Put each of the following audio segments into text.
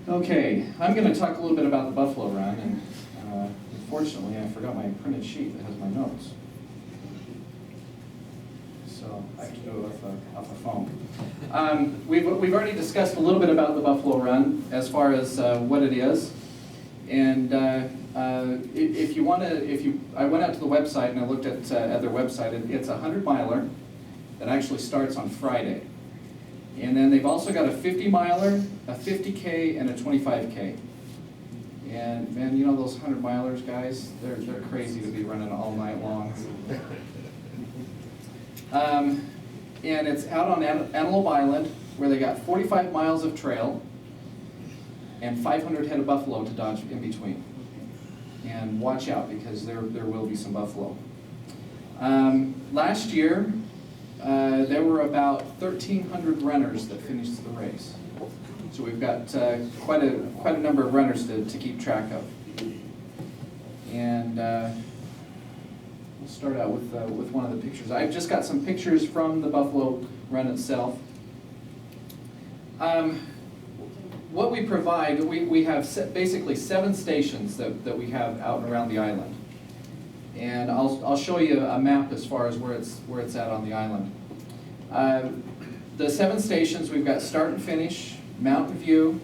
Okay, I'm going to talk a little bit about the Buffalo Run, and unfortunately I forgot my printed sheet that has my notes. So I have to do it off the phone. We've already discussed a little bit about the Buffalo Run as far as what it is. And if you want to, I went out to the website and I looked at their website. It's a 100-miler that actually starts on Friday. And then they've also got a 50-miler, a 50K, and a 25K. And man, you know those 100-milers, guys? They're crazy to be running all night long. And it's out on Antelope Island, where they got 45 miles of trail and 500 head of buffalo to dodge in between. And watch out, because there will be some buffalo. Last year, there were about 1,300 runners that finished the race. So we've got quite a number of runners to keep track of. And we'll start out with one of the pictures. I've just got some pictures from the Buffalo Run itself. What we provide, we have basically 7 stations that we have out and around the island. And I'll show you a map as far as where it's at on the island. The 7 stations, we've got Start and Finish, Mountain View,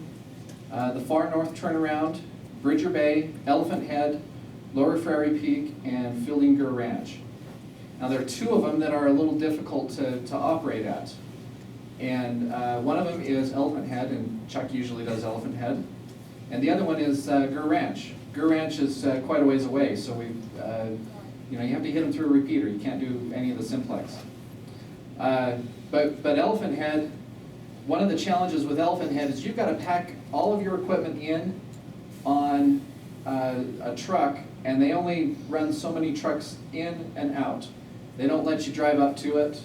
the Far North Turnaround, Bridger Bay, Elephant Head, Lower Prairie Peak, and Fildinger Ranch. Now there are 2 of them that are a little difficult to operate at. And one of them is Elephant Head, and Chuck usually does Elephant Head. And the other one is Gur Ranch. Gur Ranch is quite a ways away, so you have to hit them through a repeater. You can't do any of the simplex. But Elephant Head, one of the challenges with Elephant Head is you've got to pack all of your equipment in on a truck, and they only run so many trucks in and out. They don't let you drive up to it,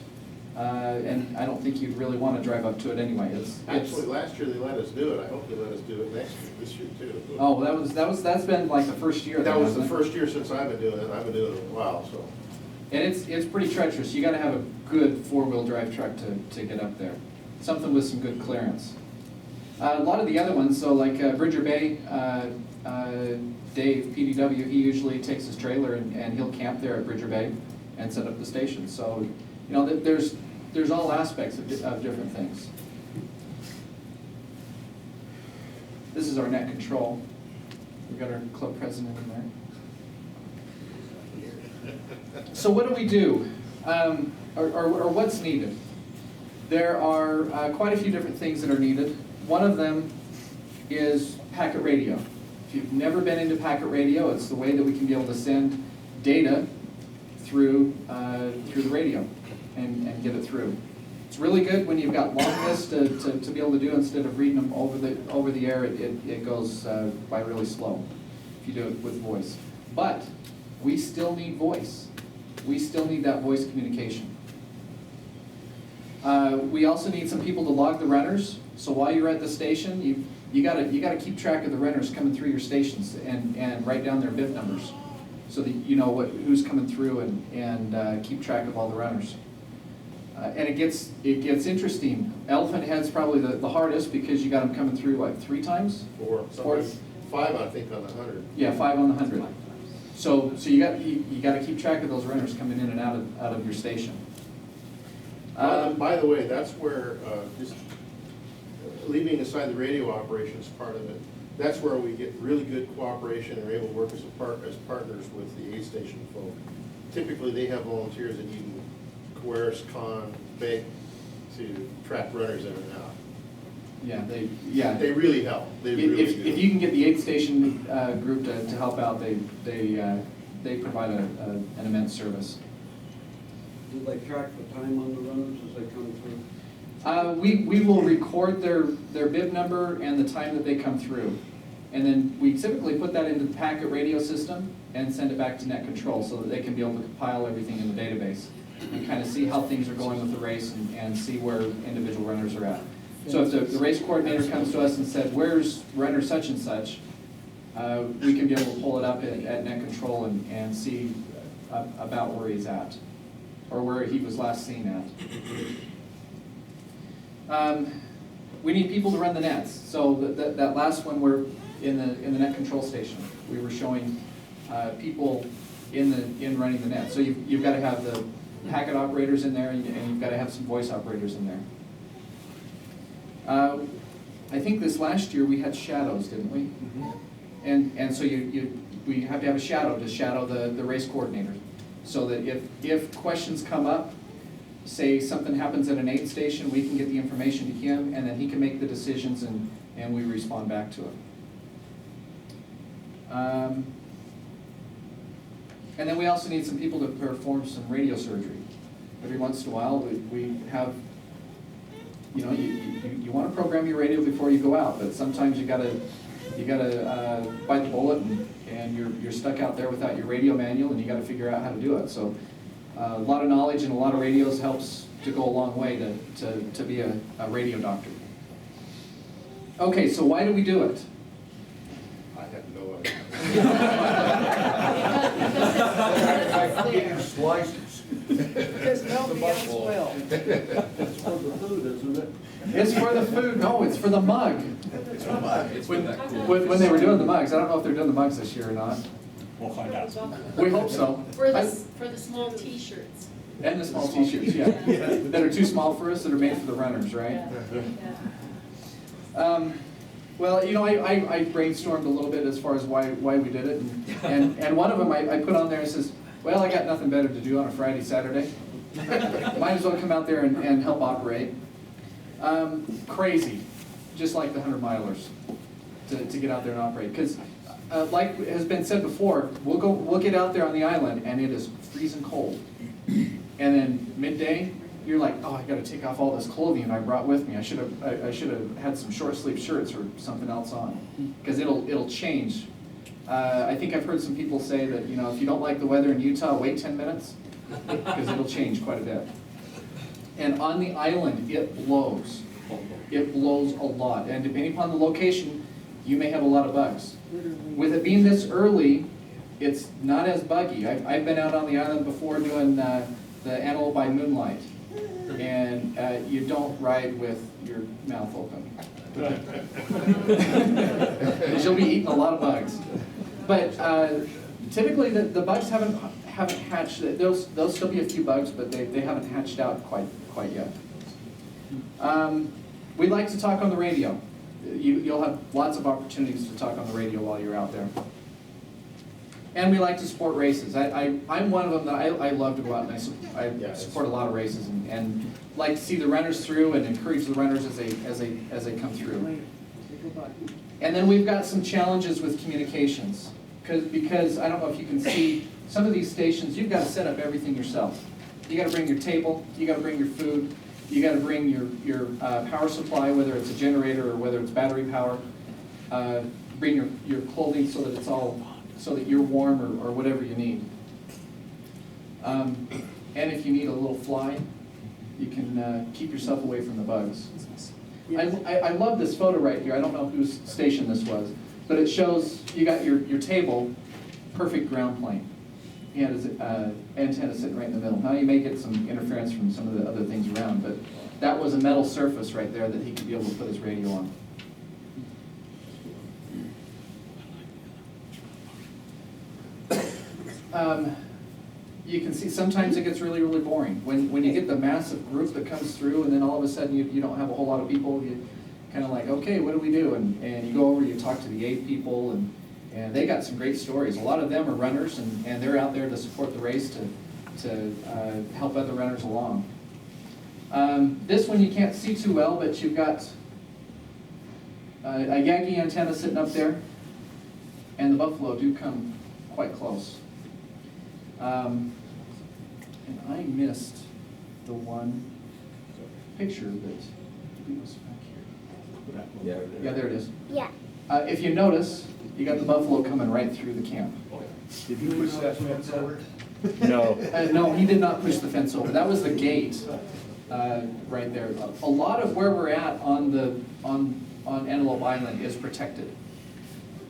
and I don't think you'd really want to drive up to it anyway. Actually, last year they let us do it. I hope they let us do it this year too. Oh, that's been like the first year. That was the first year since I've been doing it. I've been doing it a while, so. And it's pretty treacherous. You got to have a good 4-wheel drive truck to get up there. Something with some good clearance. A lot of the other ones, so like Bridger Bay, Dave, PDW, he usually takes his trailer and he'll camp there at Bridger Bay and set up the station. So, there's all aspects of different things. This is our net control. We've got our club president in there. So what do we do, or what's needed? There are quite a few different things that are needed. One of them is packet radio. If you've never been into packet radio, it's the way that we can be able to send data through the radio and get it through. It's really good when you've got long lists to be able to do instead of reading them over the air. It goes by really slow if you do it with voice. But we still need voice. We still need that voice communication. We also need some people to log the runners. So while you're at the station, you gotta keep track of the runners coming through your stations and write down their bib numbers so that you know who's coming through and keep track of all the runners. And it gets interesting. Elephant Head's probably the hardest because you got them coming through like 3 times. 4. 5, I think, on the 100. Yeah, 5 on the 100. So you got to keep track of those runners coming in and out of your station. By the way, that's where just leaving aside the radio operations part of it, that's where we get really good cooperation and are able to work as partners with the aid station folk. Typically, they have volunteers that you can coerce, beg to track runners in and out. Yeah, they really help. They really do. If you can get the aid station group to help out, they provide an immense service. Do they track the time on the runners as they come through? We will record their bib number and the time that they come through, and then we typically put that into the packet radio system and send it back to net control so that they can be able to compile everything in the database and kind of see how things are going with the race and see where individual runners are at. So if the race coordinator comes to us and said, "Where's runner such and such?" we can be able to pull it up at net control and see about where he's at, or where he was last seen at. we need people to run the nets. So that last one, we're in the net control station. We were showing people in running the net. So you've got to have the packet operators in there, and you've got to have some voice operators in there. I think this last year we had shadows, didn't we? And so we have to have a shadow to shadow the race coordinator, so that if questions come up, say something happens at an aid station, we can get the information to him, and then he can make the decisions, and we respond back to it. And then we also need some people to perform some radio surgery. Every once in a while, we have, you want to program your radio before you go out, but sometimes you gotta bite the bullet, and you're stuck out there without your radio manual, and you gotta figure out how to do it. So a lot of knowledge and a lot of radios helps to go a long way to be a radio doctor. Okay, so why do we do it? I have no idea. I'm getting slices. Because nobody else will. It's for the food, isn't it? It's for the food. No, it's for the mug. It's for mug. It's for that cool. When they were doing the mugs, I don't know if they're doing the mugs this year or not. We'll find out. We hope so. For the small T-shirts. And the small T-shirts, yeah, that are too small for us, that are made for the runners, right? Yeah. Well, I brainstormed a little bit as far as why we did it, and one of them I put on there and says, well, I got nothing better to do on a Friday, Saturday. Might as well come out there and help operate. Crazy, just like the 100-milers, to get out there and operate. Because, like has been said before, we'll get out there on the island and it is freezing cold. And then midday, you're like, oh, I got to take off all this clothing I brought with me. I should have had some short sleeve shirts or something else on, because it'll change. I think I've heard some people say that if you don't like the weather in Utah, wait 10 minutes, because it'll change quite a bit. And on the island, it blows. It blows a lot, and depending upon the location, you may have a lot of bugs. With it being this early, it's not as buggy. I've been out on the island before doing the Antelope by Moonlight, and you don't ride with your mouth open. Because you'll be eating a lot of bugs. But typically the bugs haven't hatched. There'll still be a few bugs, but they haven't hatched out quite yet. We like to talk on the radio. You'll have lots of opportunities to talk on the radio while you're out there. And we like to support races. I'm one of them that I love to go out and I support a lot of races and like to see the runners through and encourage the runners as they come through. And then we've got some challenges with communications because I don't know if you can see some of these stations. You've got to set up everything yourself. You got to bring your table. You got to bring your food. You got to bring your power supply, whether it's a generator or whether it's battery power. Bring your clothing so that it's all. So that you're warm or whatever you need. And if you need a little fly, you can keep yourself away from the bugs. I love this photo right here. I don't know whose station this was, but it shows you got your table, perfect ground plane. He had his antenna sitting right in the middle. Now you may get some interference from some of the other things around, but that was a metal surface right there that he could be able to put his radio on. You can see sometimes it gets really, really boring. When you get the massive group that comes through and then all of a sudden you don't have a whole lot of people, you kind of like, okay, what do we do? And you go over, you talk to the aid people, and they got some great stories. A lot of them are runners, and they're out there to support the race to help other runners along. This one you can't see too well, but you've got a Yagi antenna sitting up there, and the buffalo do come quite close. And I missed the one picture that was back here. Yeah, there it is. Yeah. If you notice, you got the buffalo coming right through the camp. Did you push that fence over? No. No, he did not push the fence over. That was the gate right there. A lot of where we're at on Antelope Island is protected.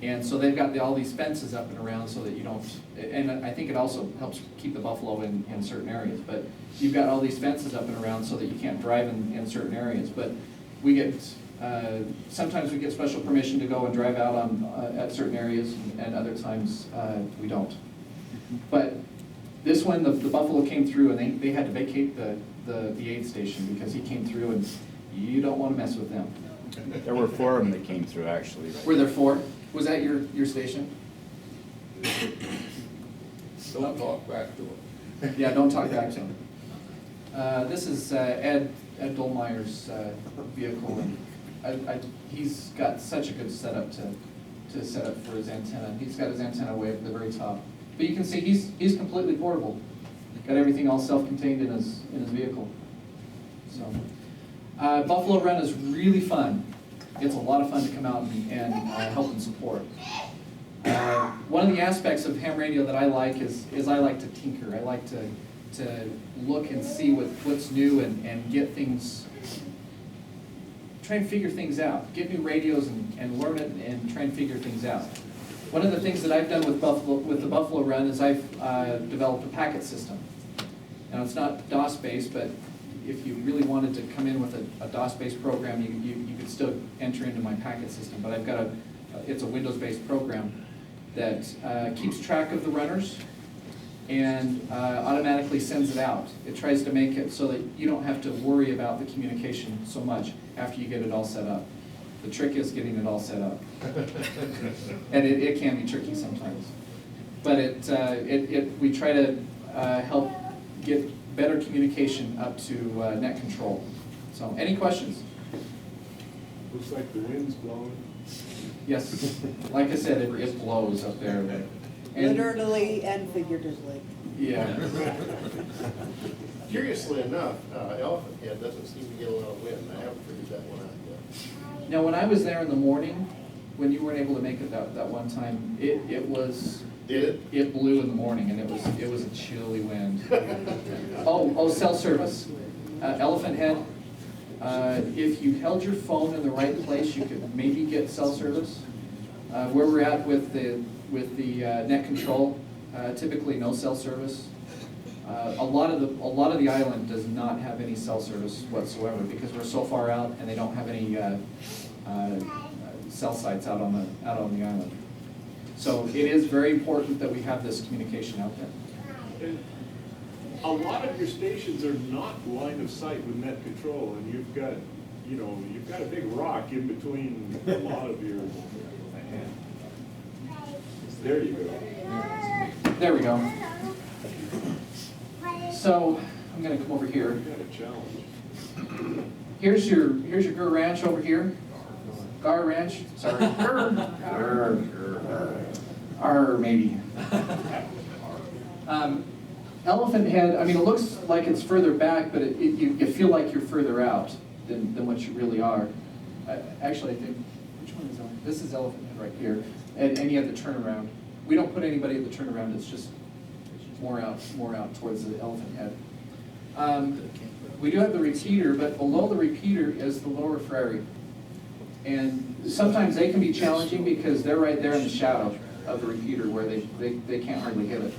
And so they've got all these fences up and around so that you don't, and I think it also helps keep the buffalo in certain areas, but you've got all these fences up and around so that you can't drive in certain areas. But we get Sometimes we get special permission to go and drive out on, at certain areas, and other times we don't. But this one, the buffalo came through, and they had to vacate the aid station because he came through, and you don't want to mess with them. There were 4 of them that came through, actually. Were there 4? Was that your station? Don't talk back to him. Yeah, don't talk back to him. This is Ed Dolmeyer's vehicle, and he's got such a good setup to set up for his antenna. He's got his antenna way up at the very top. But you can see he's completely portable. Got everything all self-contained in his vehicle. So, Buffalo Run is really fun. It's a lot of fun to come out and help and support. One of the aspects of ham radio that I like is I like to tinker. I like to look and see what's new and get things, try and figure things out. Get new radios and learn it and try and figure things out. One of the things that I've done with the Buffalo Run is I've developed a packet system. Now it's not DOS-based, but if you really wanted to come in with a DOS-based program, you could still enter into my packet system. But I've got it's a Windows-based program that keeps track of the runners and automatically sends it out. It tries to make it so that you don't have to worry about the communication so much after you get it all set up. The trick is getting it all set up. And it can be tricky sometimes. But we try to help get better communication up to net control. So, any questions? Looks like the wind's blowing. Yes, like I said, it blows up there. And, Literally and figuratively. yeah. Curiously enough, Elephant Head doesn't seem to get a lot of wind. I haven't figured that one out yet. Now, when I was there in the morning, when you weren't able to make it that one time, it was. Did it? It blew in the morning, and it was a chilly wind. Oh, cell service. Elephant Head. If you held your phone in the right place, you could maybe get cell service. Where we're at with the net control, typically no cell service. A lot of the island does not have any cell service whatsoever because we're so far out, and they don't have any cell sites out on the island. So it is very important that we have this communication out there. And a lot of your stations are not line of sight with net control, and you've got a big rock in between a lot of your. There you go. There we go. So I'm going to come over here. You've got a challenge. Here's your Gur Ranch over here. Gar Ranch. Sorry. Gur. Maybe. Elephant Head. I mean, it looks like it's further back, but you feel like you're further out than what you really are. Actually, I think which one is Elephant? This is Elephant Head right here, and you have the turnaround. We don't put anybody at the turnaround. It's just more out towards the Elephant Head. We do have the repeater, but below the repeater is the Lower Prairie. And sometimes they can be challenging because they're right there in the shadow of the repeater where they can't hardly hit it.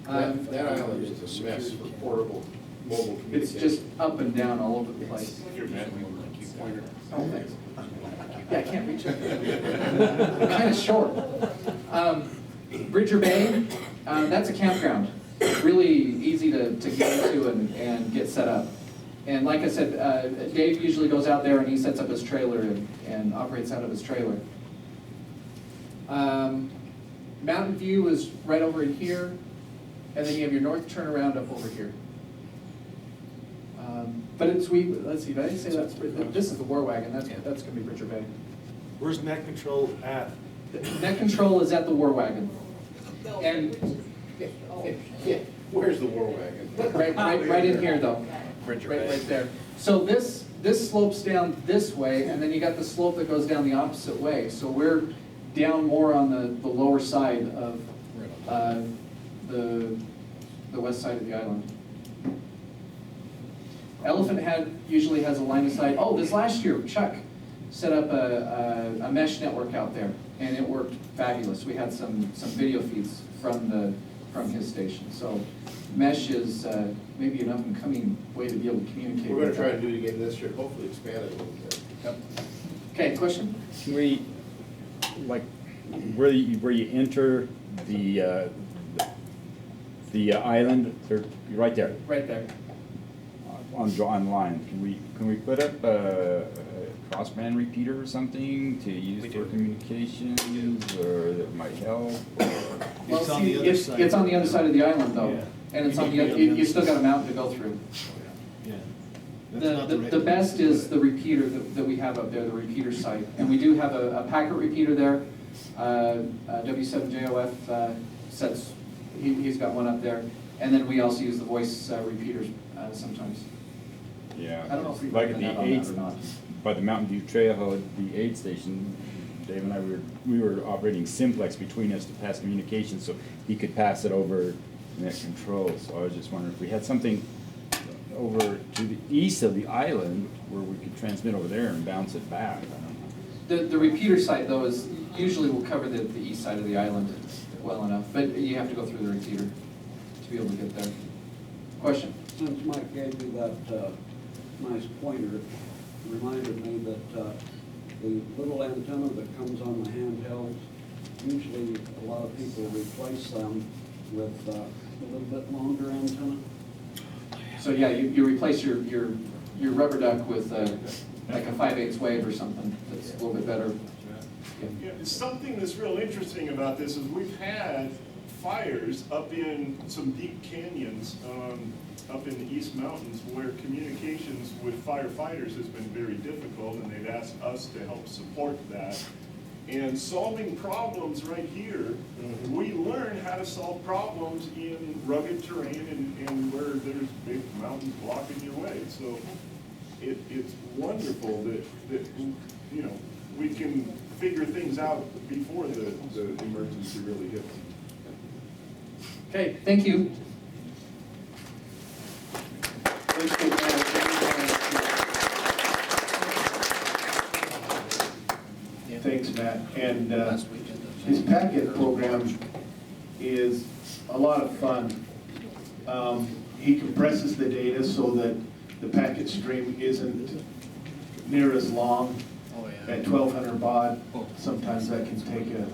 That island is a mess for portable mobile It's communication. just up and down all over the place. Your man, pointer. Oh, thanks. Yeah, I can't reach it. Kind of short. Bridger Bay, that's a campground. Really easy to get into and get set up. And like I said, Dave usually goes out there and he sets up his trailer and operates out of his trailer. Mountain View is right over in here, and then you have your north turnaround up over here. But let's see, did I say that's, this is the War Wagon, that's going to be Bridger Bay. Where's net control at? Net control is at the War Wagon. And Yeah, where's the war wagon? right in here though. Bridger Right Bay. there. So this slopes down this way, and then you got the slope that goes down the opposite way. So we're down more on the lower side of the west side of the island. Elephant Head usually has a line of sight. Oh, this last year, Chuck set up a mesh network out there, and it worked fabulous. We had some video feeds from his station. So mesh is maybe an up and coming way to be able to communicate. We're gonna with try that. to do it again this year, hopefully expand it a little bit. Yep. Okay, question? Can we, like, where you enter the island, you're right there, Right there. online, can we put up a crossband repeater or something to use We for do. communications, or that might help? Or- Well, It's on see, the other it's, side. it's on the other side of the island though, Yeah. and it's You on need the, to be on the you other still got a side. mountain to go through. Yeah. That's The, not the, right the place best to do is it. the repeater that we have up there, the repeater site. And we do have a packet repeater there. W7JOF sets, he's got one up there. And then we also use the voice repeaters sometimes. Yeah. I don't know if we've Like done at that the on that aid, or not. by the Mountain View Trailhead, the aid station, Dave and I we were operating simplex between us to pass communications, so he could pass it over net control. So I was just wondering if we had something over to the east of the island where we could transmit over there and bounce it back. I don't know. The repeater site though is, usually will cover the east side of the island well enough, but you have to go through the repeater to be able to get there. Question? Since Mike gave me that nice pointer, it reminded me that the little antenna that comes on the handhelds, usually a lot of people replace them with a little bit longer antenna. So yeah, you replace your rubber duck with like a 5/8 wave or something that's a little bit better. Yeah, something that's real interesting about this is we've had fires up in some deep canyons, up in the East Mountains, where communications with firefighters has been very difficult, and they've asked us to help support that. And solving problems right here, we learn how to solve problems in rugged terrain and where there's big mountains blocking your way. So it's wonderful that, you know, we can figure things out before the emergency really hits. Okay, thank you. Thanks, Matt. And his packet program is a lot of fun. He compresses the data so that the packet stream isn't near as long. At 1200 baud, sometimes that can take a